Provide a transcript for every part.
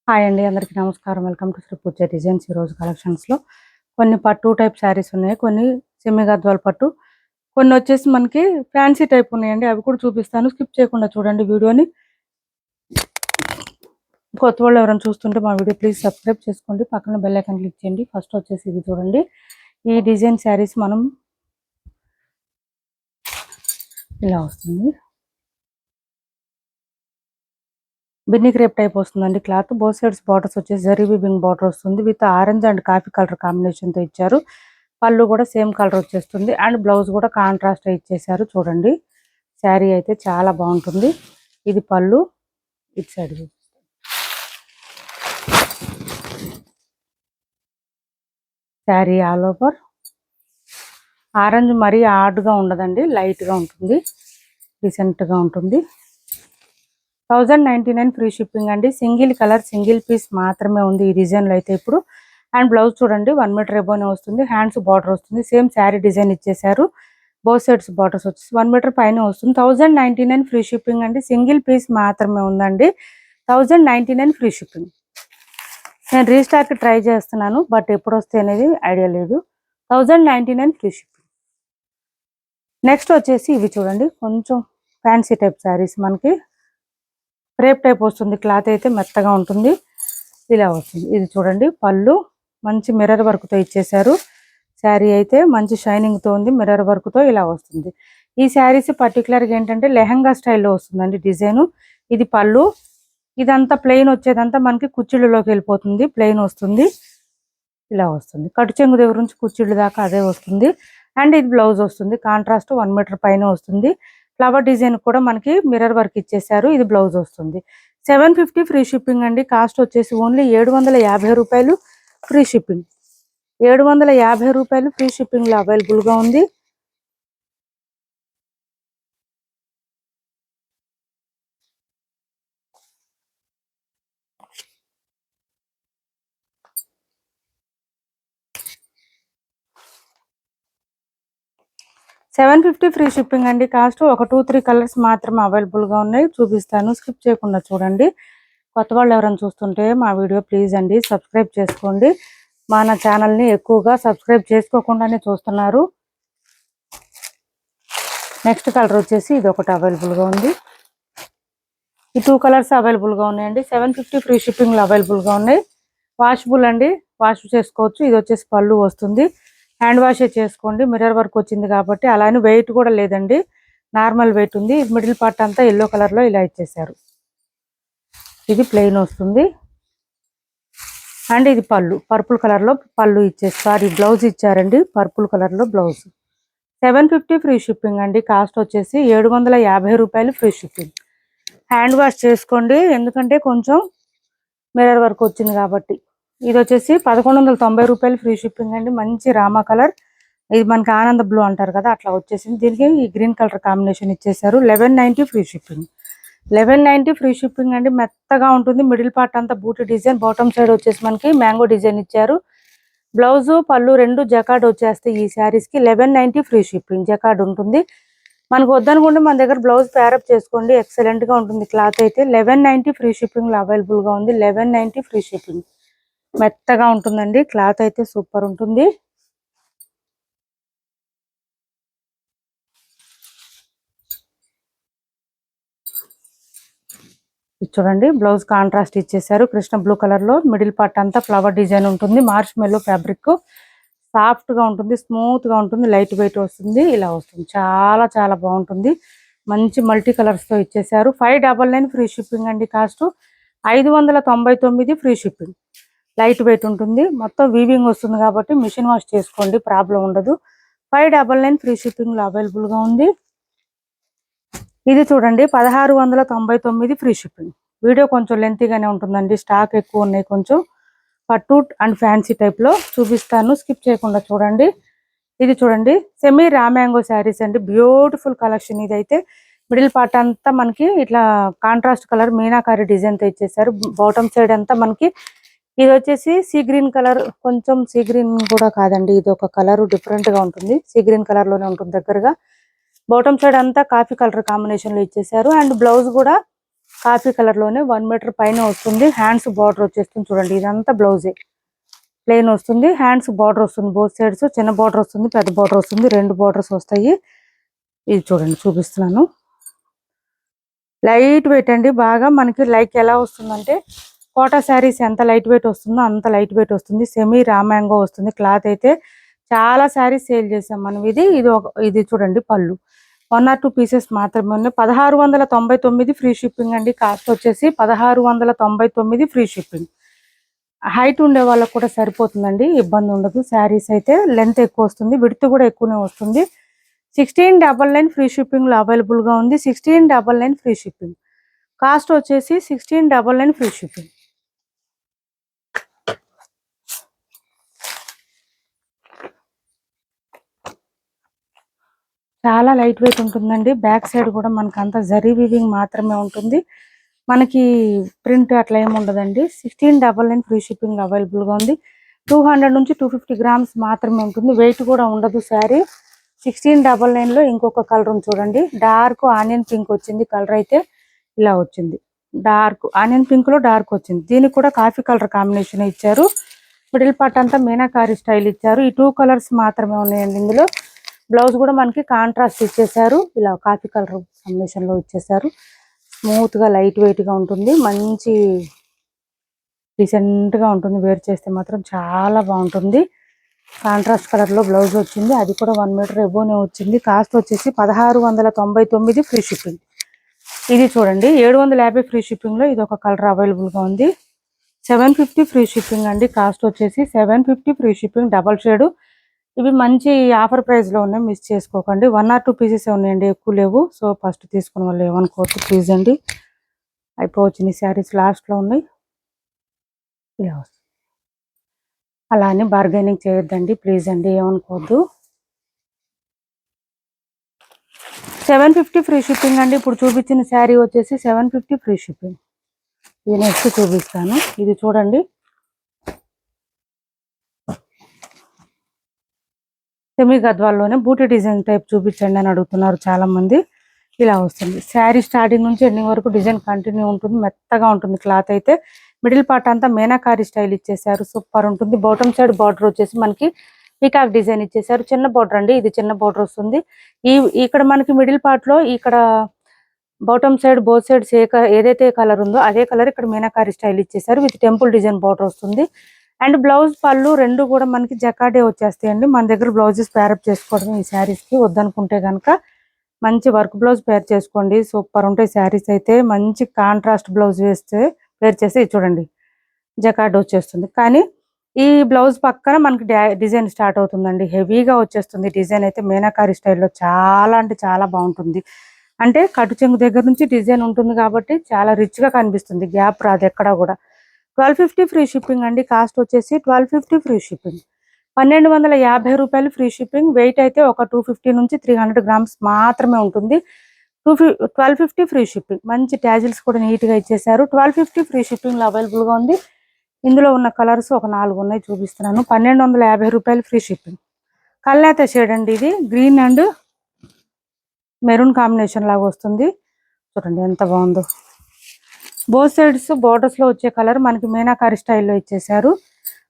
Hi అండి, అందరికీ నమస్కారం. Welcome to Shri Pooja designs. ఈరోజు కలెక్షన్స్లో కొన్ని పట్టు టైప్ శారీస్ ఉన్నాయి, కొన్ని సెమీ గద్వాల్ పట్టు, కొన్ని వచ్చేసి మనకి ఫ్యాన్సీ టైప్ ఉన్నాయండి. అవి కూడా చూపిస్తాను, స్కిప్ చేయకుండా చూడండి వీడియోని. కొత్త వాళ్ళు ఎవరైనా చూస్తుంటే మా వీడియో ప్లీజ్ సబ్స్క్రైబ్ చేసుకోండి, పక్కన బెల్ ఐకాన్ క్లిక్ చేయండి. ఫస్ట్ వచ్చేసి ఇది చూడండి, ఈ డిజైన్ శారీస్ మనం ఇలా వస్తుంది. బిన్ని క్రేప్ టైప్ వస్తుందండి క్లాత్. బోత్ సైడ్స్ బార్డర్స్ వచ్చేసి జరీ వీవింగ్ బార్డర్ వస్తుంది with orange and coffee colour కాంబినేషన్తో ఇచ్చారు. పళ్ళు కూడా సేమ్ కలర్ వచ్చేస్తుంది అండ్ బ్లౌజ్ కూడా కాంట్రాస్ట్ ఇచ్చేసారు. చూడండి, శారీ అయితే చాలా బాగుంటుంది. ఇది పళ్ళు, ఇటు side sari all over orange మరీ హార్డ్గా ఉండదండి, లైట్గా ఉంటుంది, డీసెంట్గా ఉంటుంది. 1099 ఫ్రీ షిప్పింగ్ అండి. సింగిల్ కలర్ సింగిల్ పీస్ మాత్రమే ఉంది ఈ డిజైన్లో అయితే ఇప్పుడు. అండ్ బ్లౌజ్ చూడండి 1 మీటర్ ఎబోనే వస్తుంది, హ్యాండ్స్ బార్డర్ వస్తుంది, సేమ్ శారీ డిజైన్ ఇచ్చేసారు. బోత్ సైడ్స్ బార్డర్స్ వచ్చేసి 1 మీటర్ పైన వస్తుంది. 1099 ఫ్రీ షిప్పింగ్ అండి. సింగిల్ పీస్ మాత్రమే ఉందండి. 1099 ఫ్రీ షిప్పింగ్. నేను రీస్టాక్ ట్రై చేస్తున్నాను, బట్ ఎప్పుడు వస్తే అనేది ఐడియా లేదు. 1099 ఫ్రీ షిప్పింగ్. నెక్స్ట్ వచ్చేసి ఇవి చూడండి, కొంచెం ఫ్యాన్సీ టైప్ శారీస్, మనకి క్రేప్ టైప్ వస్తుంది. క్లాత్ అయితే మెత్తగా ఉంటుంది, ఇలా వస్తుంది. ఇది చూడండి పళ్ళు, మంచి మిర్రర్ వర్క్తో ఇచ్చేసారు. శారీ అయితే మంచి షైనింగ్తో ఉంది, మిర్రర్ వర్క్తో ఇలా వస్తుంది. ఈ శారీస్ పర్టికులర్గా ఏంటంటే లెహంగా స్టైల్లో వస్తుందండి డిజైను. ఇది పళ్ళు, ఇదంతా ప్లెయిన్ వచ్చేదంతా మనకి కుచ్చిళ్ళలోకి వెళ్ళిపోతుంది, ప్లెయిన్ వస్తుంది, ఇలా వస్తుంది. కటు చెంగు దగ్గర నుంచి కుచ్చిళ్ళు దాకా అదే వస్తుంది. అండ్ ఇది బ్లౌజ్ వస్తుంది, కాంట్రాస్ట్ 1 మీటర్ పైన వస్తుంది. ఫ్లవర్ డిజైన్ కూడా మనకి మిర్రర్ వర్క్ ఇచ్చేసారు. ఇది బ్లౌజ్ వస్తుంది. 750 ఫ్రీ షిప్పింగ్ అండి. కాస్ట్ వచ్చేసి ఓన్లీ 750 రూపాయలు ఫ్రీ షిప్పింగ్. 750 రూపాయలు ఫ్రీ షిప్పింగ్లో అవైలబుల్గా ఉంది. $750 ఫ్రీ షిప్పింగ్ అండి. కాస్ట్ ఒక 2-3 కలర్స్ మాత్రమే అవైలబుల్గా ఉన్నాయి, చూపిస్తాను, స్కిప్ చేయకుండా చూడండి. కొత్త వాళ్ళు ఎవరైనా చూస్తుంటే మా వీడియో ప్లీజ్ అండి సబ్స్క్రైబ్ చేసుకోండి. మన ఛానల్ని ఎక్కువగా సబ్స్క్రైబ్ చేసుకోకుండానే చూస్తున్నారు. నెక్స్ట్ కలర్ వచ్చేసి ఇది ఒకటి అవైలబుల్గా ఉంది. ఈ 2 కలర్స్ అవైలబుల్గా ఉన్నాయండి. 750 ఫ్రీ షిప్పింగ్లో అవైలబుల్గా ఉన్నాయి. వాషబుల్ అండి, వాష్ చేసుకోవచ్చు. ఇది వచ్చేసి పళ్ళు వస్తుంది, హ్యాండ్ వాషే చేసుకోండి, మిర్రర్ వర్క్ వచ్చింది కాబట్టి. అలానే వెయిట్ కూడా లేదండి, నార్మల్ వెయిట్ ఉంది. మిడిల్ పార్ట్ అంతా ఎల్లో కలర్లో ఇలా ఇచ్చేసారు. ఇది ప్లెయిన్ వస్తుంది అండ్ ఇది పళ్ళు, పర్పుల్ కలర్లో పళ్ళు ఇచ్చేస్తారు. బ్లౌజ్ ఇచ్చారండి, పర్పుల్ కలర్లో బ్లౌజ్. 750 ఫ్రీ షిప్పింగ్ అండి. కాస్ట్ వచ్చేసి 750 రూపాయలు ఫ్రీ షిప్పింగ్. హ్యాండ్ వాష్ చేసుకోండి, ఎందుకంటే కొంచెం మిర్రర్ వర్క్ వచ్చింది కాబట్టి. ఇది వచ్చేసి 1190 రూపాయలు ఫ్రీ షిప్పింగ్ అండి. మంచి రామా కలర్, ఇది మనకి ఆనంద బ్లూ అంటారు కదా, అట్లా వచ్చేసింది. దీనికి ఈ గ్రీన్ కలర్ కాంబినేషన్ ఇచ్చేసారు. 1190 ఫ్రీ షిప్పింగ్. 1190 ఫ్రీ షిప్పింగ్ అండి. మెత్తగా ఉంటుంది, మిడిల్ పార్ట్ అంతా బూటీ డిజైన్, బాటమ్ సైడ్ వచ్చేసి మనకి మ్యాంగో డిజైన్ ఇచ్చారు. బ్లౌజు పళ్ళు రెండు జకార్డ్ వచ్చేస్తాయి ఈ శారీస్కి. 1190 ఫ్రీ షిప్పింగ్. జకార్డ్ ఉంటుంది, మనకు వద్దనుకుంటే మన దగ్గర బ్లౌజ్ ప్యారప్ చేసుకోండి, ఎక్సలెంట్గా ఉంటుంది క్లాత్ అయితే. 1190 ఫ్రీ షిప్పింగ్లో అవైలబుల్గా ఉంది. 1190 ఫ్రీ షిప్పింగ్. మెత్తగా ఉంటుందండి, క్లాత్ అయితే సూపర్ ఉంటుంది. చూడండి, బ్లౌజ్ కాంట్రాస్ట్ ఇచ్చేసారు, కృష్ణ బ్లూ కలర్లో. మిడిల్ పార్ట్ అంతా ఫ్లవర్ డిజైన్ ఉంటుంది, మార్చ్ మెల్లో ఫ్యాబ్రిక్, సాఫ్ట్గా ఉంటుంది, స్మూత్గా ఉంటుంది, లైట్ వెయిట్ వస్తుంది, ఇలా వస్తుంది. చాలా చాలా బాగుంటుంది, మంచి మల్టీ కలర్స్తో ఇచ్చేసారు. 599 ఫ్రీ షిప్పింగ్ అండి. Cost 599 free shipping. Light weight ఉంటుంది, మొత్తం వీవింగ్ వస్తుంది కాబట్టి మిషన్ వాష్ చేసుకోండి, ప్రాబ్లం ఉండదు. 599 ఫ్రీ షిప్పింగ్లో అవైలబుల్గా ఉంది. ఇది చూడండి 1699 ఫ్రీ షిప్పింగ్. వీడియో కొంచెం లెంతీగానే ఉంటుందండి, స్టాక్ ఎక్కువ ఉన్నాయి. కొంచెం పట్టు అండ్ ఫ్యాన్సీ టైప్లో చూపిస్తాను, స్కిప్ చేయకుండా చూడండి. ఇది చూడండి, సెమీ రామ్యాంగో శారీస్ అండి, బ్యూటిఫుల్ కలెక్షన్. ఇదైతే మిడిల్ పార్ట్ అంతా మనకి ఇట్లా కాంట్రాస్ట్ కలర్ మీనాకారి డిజైన్తో ఇచ్చేసారు. బాటమ్ సైడ్ అంతా మనకి ఇది వచ్చేసి సీ గ్రీన్ కలర్, కొంచెం సీ గ్రీన్ కూడా కాదండి, ఇది ఒక కలర్ డిఫరెంట్గా ఉంటుంది, సీ గ్రీన్ కలర్లోనే ఉంటుంది దగ్గరగా. బాటమ్ సైడ్ అంతా కాఫీ కలర్ కాంబినేషన్లో ఇచ్చేసారు. అండ్ బ్లౌజ్ కూడా కాఫీ కలర్ లోనే 1 మీటర్ పైన వస్తుంది. హ్యాండ్స్ బార్డర్ వచ్చేస్తుంది చూడండి. ఇదంతా బ్లౌజే ప్లెయిన్ వస్తుంది. హ్యాండ్స్ బార్డర్ వస్తుంది బోత్ సైడ్స్. చిన్న బార్డర్ వస్తుంది, పెద్ద బార్డర్ వస్తుంది, 2 బార్డర్స్ వస్తాయి. ఇది చూడండి చూపిస్తున్నాను. లైట్ వెయిట్ అండి. బాగా మనకి లైక్ ఎలా వస్తుందంటే కోటా శారీస్ ఎంత లైట్ వెయిట్ వస్తుందో అంత లైట్ వెయిట్ వస్తుంది. సెమీ రామ్యాంగో వస్తుంది. క్లాత్ అయితే చాలా శారీస్ సేల్ చేసాం మనం. ఇది చూడండి పళ్ళు 1 or 2 పీసెస్ మాత్రమే ఉన్నాయి. 1699 ఫ్రీ షిప్పింగ్ అండి. కాస్ట్ వచ్చేసి 1699 ఫ్రీ షిప్పింగ్. హైట్ ఉండే వాళ్ళకు కూడా సరిపోతుందండి, ఇబ్బంది ఉండదు. శారీస్ అయితే లెంత్ ఎక్కువ వస్తుంది, విడ్త్ కూడా ఎక్కువనే వస్తుంది. 1699 ఫ్రీ షిప్పింగ్ లో అవైలబుల్ గా ఉంది. 1699 ఫ్రీ షిప్పింగ్. కాస్ట్ వచ్చేసి 1699 ఫ్రీ షిప్పింగ్. చాలా లైట్ వెయిట్ ఉంటుందండి. బ్యాక్ సైడ్ కూడా మనకు అంత జరీ వీవింగ్ మాత్రమే ఉంటుంది. మనకి ప్రింట్ అట్లా ఏమి ఉండదండి. 1699 ఫ్రీ షిప్పింగ్ అవైలబుల్ గా ఉంది. 200 నుంచి 250 గ్రామ్స్ మాత్రమే ఉంటుంది. వెయిట్ కూడా ఉండదు శారీ. 1699 లో ఇంకొక కలర్ చూడండి. డార్క్ ఆనియన్ పింక్ వచ్చింది. కలర్ అయితే ఇలా వచ్చింది. డార్క్ ఆనియన్ పింక్ లో డార్క్ వచ్చింది. దీనికి కూడా కాఫీ కలర్ కాంబినేషన్ ఇచ్చారు. మిడిల్ పార్ట్ అంతా మీనాకారి స్టైల్ ఇచ్చారు. ఈ 2 కలర్స్ మాత్రమే ఉన్నాయండి ఇందులో. బ్లౌజ్ కూడా మనకి కాంట్రాస్ట్ ఇచ్చేసారు. ఇలా కాఫీ కలర్ కాంబినేషన్ లో ఇచ్చేసారు. స్మూత్ గా లైట్ వెయిట్ గా ఉంటుంది. మంచి డీసెంట్ గా ఉంటుంది. వేర్ చేస్తే మాత్రం చాలా బాగుంటుంది. కాంట్రాస్ట్ కలర్ లో బ్లౌజ్ వచ్చింది. అది కూడా 1 మీటర్ ఎబోనే వచ్చింది. కాస్ట్ వచ్చేసి 1699 ఫ్రీ షిప్పింగ్. ఇది చూడండి 750 ఫ్రీ షిప్పింగ్ లో ఇది ఒక కలర్ అవైలబుల్ గా ఉంది. 750 ఫ్రీ షిప్పింగ్ అండి. కాస్ట్ వచ్చేసి 750 ఫ్రీ షిప్పింగ్. Double shade. ఇవి మంచి ఆఫర్ ప్రైస్ లో ఉన్నాయి, మిస్ చేసుకోకండి. 1 or 2 పీసెస్ ఉన్నాయండి, ఎక్కువ లేవు. సో ఫస్ట్ తీసుకున్న వాళ్ళు ఏమనుకోవద్దు ప్లీజ్ అండి. అయిపోవచ్చింది శారీస్ లాస్ట్ లో ఉన్నాయి. ఇలా వస్తుంది. అలా అని బార్గెనింగ్ చేయొద్దండి ప్లీజ్ అండి, ఏమనుకోవద్దు. 750 ఫ్రీ షిప్పింగ్ అండి. ఇప్పుడు చూపించిన శారీ వచ్చేసి 750 ఫ్రీ షిప్పింగ్. ఇది నెక్స్ట్ చూపిస్తాను. ఇది చూడండి సెమీ గద్వాల్లోనే బూటీ డిజైన్ టైప్ చూపించండి అని అడుగుతున్నారు చాలా మంది. ఇలా వస్తుంది శారీ. స్టార్టింగ్ నుంచి ఎండింగ్ వరకు డిజైన్ కంటిన్యూ ఉంటుంది. మెత్తగా ఉంటుంది క్లాత్ అయితే. మిడిల్ పార్ట్ అంతా మీనాకారి స్టైల్ ఇచ్చేసారు. సూపర్ ఉంటుంది. బాటమ్ సైడ్ బార్డర్ వచ్చేసి మనకి పీకాక్ డిజైన్ ఇచ్చేసారు. చిన్న బార్డర్ అండి, ఇది చిన్న బార్డర్ వస్తుంది. ఇక్కడ మనకి మిడిల్ పార్ట్ లో ఇక్కడ బాటమ్ సైడ్ బోత్ సైడ్స్ ఏదైతే కలర్ ఉందో అదే కలర్ ఇక్కడ మీనాకారి స్టైల్ ఇచ్చేసారు. విత్ టెంపుల్ డిజైన్ బార్డర్ వస్తుంది. అండ్ బ్లౌజ్ పళ్ళు రెండు కూడా మనకి జకాడే వచ్చేస్తాయండి. మన దగ్గర బ్లౌజెస్ పేరప్ చేసుకోవడం ఈ శారీస్ కి. వద్దనుకుంటే కనుక మంచి వర్క్ బ్లౌజ్ పేర్ చేసుకోండి. సూపర్ ఉంటాయి శారీస్ అయితే. మంచి కాంట్రాస్ట్ బ్లౌజ్ పేర్ చేస్తే చూడండి జకాడ్ వచ్చేస్తుంది. కానీ ఈ బ్లౌజ్ పక్కన మనకి డిజైన్ స్టార్ట్ అవుతుందండి. హెవీగా వచ్చేస్తుంది డిజైన్ అయితే. మీనాకారి స్టైల్లో చాలా అంటే చాలా బాగుంటుంది. అంటే కటు చెంగు దగ్గర నుంచి డిజైన్ ఉంటుంది కాబట్టి చాలా రిచ్ గా కనిపిస్తుంది. గ్యాప్ రాదు ఎక్కడా కూడా. 1250 ఫ్రీ షిప్పింగ్ అండి. కాస్ట్ వచ్చేసి 1250 ఫ్రీ షిప్పింగ్. 1250 రూపాయలు ఫ్రీ షిప్పింగ్. వెయిట్ అయితే ఒక 250 నుంచి 300 గ్రామ్స్ మాత్రమే ఉంటుంది. 1250 ఫ్రీ షిప్పింగ్. మంచి ట్యాజిల్స్ కూడా నీట్ గా ఇచ్చేసారు. 1250 ఫ్రీ షిప్పింగ్ లో అవైలబుల్ గా ఉంది. ఇందులో ఉన్న కలర్స్ ఒక 4 ఉన్నాయి, చూపిస్తున్నాను. 1250 రూపాయలు ఫ్రీ షిప్పింగ్. కల్నేత షేడ్ అండి. ఇది గ్రీన్ అండ్ మెరూన్ కాంబినేషన్ లాగా వస్తుంది. చూడండి ఎంత బాగుందో. బోత్ సైడ్స్ బోర్డర్స్ లో వచ్చే కలర్ మనకి మీనాకారి స్టైల్లో ఇచ్చేసారు.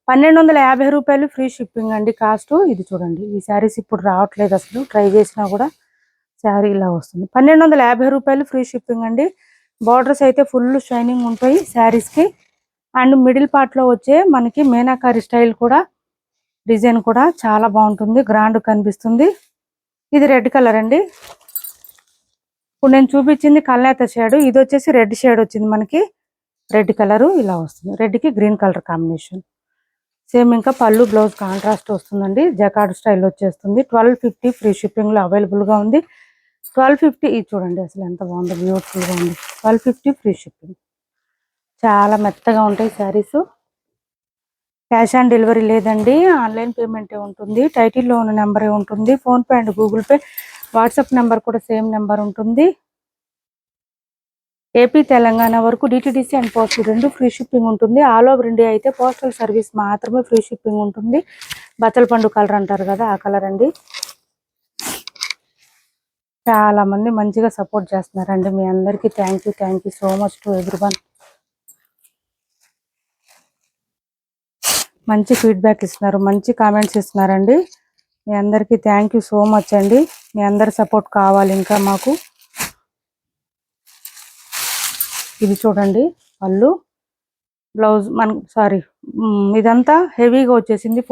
1250 రూపాయలు ఫ్రీ షిప్పింగ్ అండి కాస్ట్. ఇది చూడండి ఈ శారీస్ ఇప్పుడు రావట్లేదు అసలు, ట్రై చేసినా కూడా శారీ ఇలా వస్తుంది. 1250 రూపాయలు ఫ్రీ షిప్పింగ్ అండి. బార్డర్స్ అయితే ఫుల్ షైనింగ్ ఉంటాయి శారీస్ కి. అండ్ మిడిల్ పార్ట్ లో వచ్చే మనకి మీనాకారి స్టైల్ కూడా డిజైన్ కూడా చాలా బాగుంటుంది, గ్రాండ్ కనిపిస్తుంది. ఇది రెడ్ కలర్ అండి. ఇప్పుడు నేను చూపించింది కల్నేత షేడ్. ఇది వచ్చేసి రెడ్ షేడ్ వచ్చింది మనకి. రెడ్ కలర్ ఇలా వస్తుంది. రెడ్ కి గ్రీన్ కలర్ కాంబినేషన్. సేమ్ ఇంకా పళ్ళు బ్లౌజ్ కాంట్రాస్ట్ వస్తుందండి. జకార్డ్ స్టైల్ వచ్చేస్తుంది. 1250 ఫ్రీ షిప్పింగ్ లో అవైలబుల్ గా ఉంది. 1250. ఇది చూడండి అసలు ఎంత బాగుందో, బ్యూటిఫుల్ గా ఉంది. 1250 ఫ్రీ షిప్పింగ్. చాలా మెత్తగా ఉంటాయి శారీస్. క్యాష్ ఆన్ డెలివరీ లేదండి, ఆన్లైన్ పేమెంటే ఉంటుంది. టైటిల్లో ఉన్న నెంబరే ఉంటుంది. Phone pay and Google pay, WhatsApp number కూడా సేమ్ నెంబర్ ఉంటుంది. ఏపీ తెలంగాణ వరకు డిటిడిసి అండ్ పోస్ట్ రెండు ఫ్రీ షిప్పింగ్ ఉంటుంది. ఆల్ ఓవర్ ఇండియా అయితే పోస్టల్ సర్వీస్ మాత్రమే ఫ్రీ షిప్పింగ్ ఉంటుంది. బచ్చల పండు కలర్ అంటారు కదా, ఆ కలర్ అండి. చాలా మంది మంచిగా సపోర్ట్ చేస్తున్నారండి. మీ అందరికీ thank you so much to everyone. మంచి ఫీడ్బ్యాక్ ఇస్తున్నారు, మంచి కామెంట్స్ ఇస్తున్నారండి. మీ అందరికీ థ్యాంక్ యూ సో మచ్ అండి. మీ అందరి సపోర్ట్ కావాలి ఇంకా మాకు. ఇది చూడండి పళ్ళు, బ్లౌజ్ ఇదంతా హెవీగా వచ్చేసింది.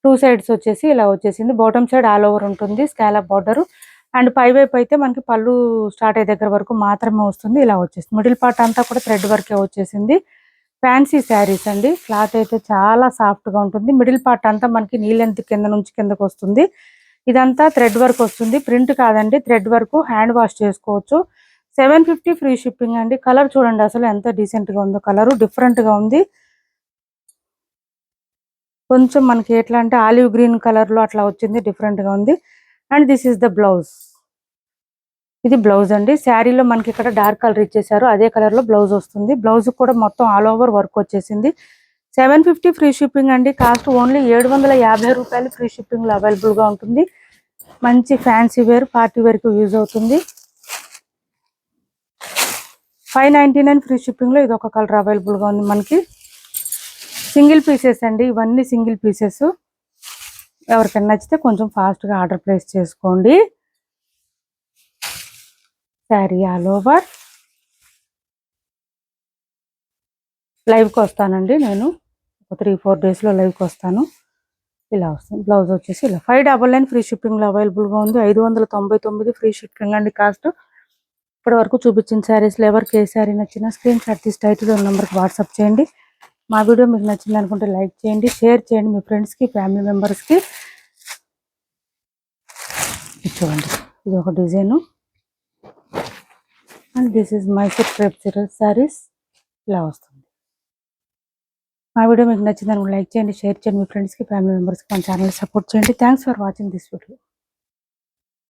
టూ సైడ్స్ వచ్చేసి ఇలా వచ్చేసింది. బాటమ్ సైడ్ ఆల్ ఓవర్ ఉంటుంది స్కాలప్ బార్డర్. అండ్ పై వైపు అయితే మనకి పళ్ళు స్టార్ట్ అయ్యే దగ్గర వరకు మాత్రమే వస్తుంది. ఇలా వచ్చేసింది. మిడిల్ పార్ట్ అంతా కూడా థ్రెడ్ వర్కే వచ్చేసింది. ఫ్యాన్సీ శారీస్ అండి. క్లాత్ అయితే చాలా సాఫ్ట్గా ఉంటుంది. మిడిల్ పార్ట్ అంతా మనకి నీ లెంత్ కింద నుంచి కిందకు వస్తుంది. ఇదంతా థ్రెడ్ వర్క్ వస్తుంది, ప్రింట్ కాదండి, థ్రెడ్ వర్క్. హ్యాండ్ వాష్ చేసుకోవచ్చు. 750 ఫ్రీ షిప్పింగ్ అండి. కలర్ చూడండి అసలు ఎంత డీసెంట్గా ఉందో. కలరు డిఫరెంట్గా ఉంది. కొంచెం మనకి ఎట్లా అంటే ఆలివ్ గ్రీన్ కలర్లో అట్లా వచ్చింది, డిఫరెంట్గా ఉంది. And this is the blouse. ఇది బ్లౌజ్ అండి. శారీలో మనకి ఇక్కడ డార్క్ కలర్ ఇచ్చేసారు, అదే కలర్లో బ్లౌజ్ వస్తుంది. బ్లౌజ్ కూడా మొత్తం ఆల్ ఓవర్ వర్క్ వచ్చేసింది. 750 ఫ్రీ షిప్పింగ్ అండి. కాస్ట్ ఓన్లీ 750 రూపాయలు ఫ్రీ షిప్పింగ్లో అవైలబుల్గా ఉంటుంది. మంచి ఫ్యాన్సీ వేర్, పార్టీ వేర్కి యూజ్ అవుతుంది. 599 ఫ్రీ షిప్పింగ్లో ఇది ఒక కలర్ అవైలబుల్గా ఉంది మనకి. సింగిల్ పీసెస్ అండి, ఇవన్నీ సింగిల్ పీసెస్. ఎవరికైనా నచ్చితే కొంచెం ఫాస్ట్గా ఆర్డర్ ప్లేస్ చేసుకోండి. Sari all over. లైవ్కి వస్తానండి నేను, ఒక 3-4 డేస్లో లైవ్కి వస్తాను. ఇలా వస్తుంది. బ్లౌజ్ వచ్చేసి ఇలా 599 ఫ్రీ షిప్పింగ్లో అవైలబుల్గా ఉంది. 599 ఫ్రీ షిప్పింగ్ అండి కాస్ట్. ఇప్పటి వరకు చూపించిన శారీస్లో ఎవరికి ఏ శారీ నచ్చినా స్క్రీన్ షాట్ తీసి టైటిల్ నెంబర్కి వాట్సాప్ చేయండి. మా వీడియో మీకు నచ్చింది అనుకుంటే లైక్ చేయండి, షేర్ చేయండి మీ ఫ్రెండ్స్కి, ఫ్యామిలీ మెంబర్స్కి. చూడండి ఇది ఒక design. And this is Mysore crepe saris. ఇలా వస్తుంది. మా వీడియో మీకు నచ్చిందని లైక్ చేయండి, షేర్ చేయండి మీ ఫ్రెండ్స్కి, ఫ్యామిలీ మెంబర్స్కి. మన ఛానల్ సపోర్ట్ చేయండి. Thanks for watching this video.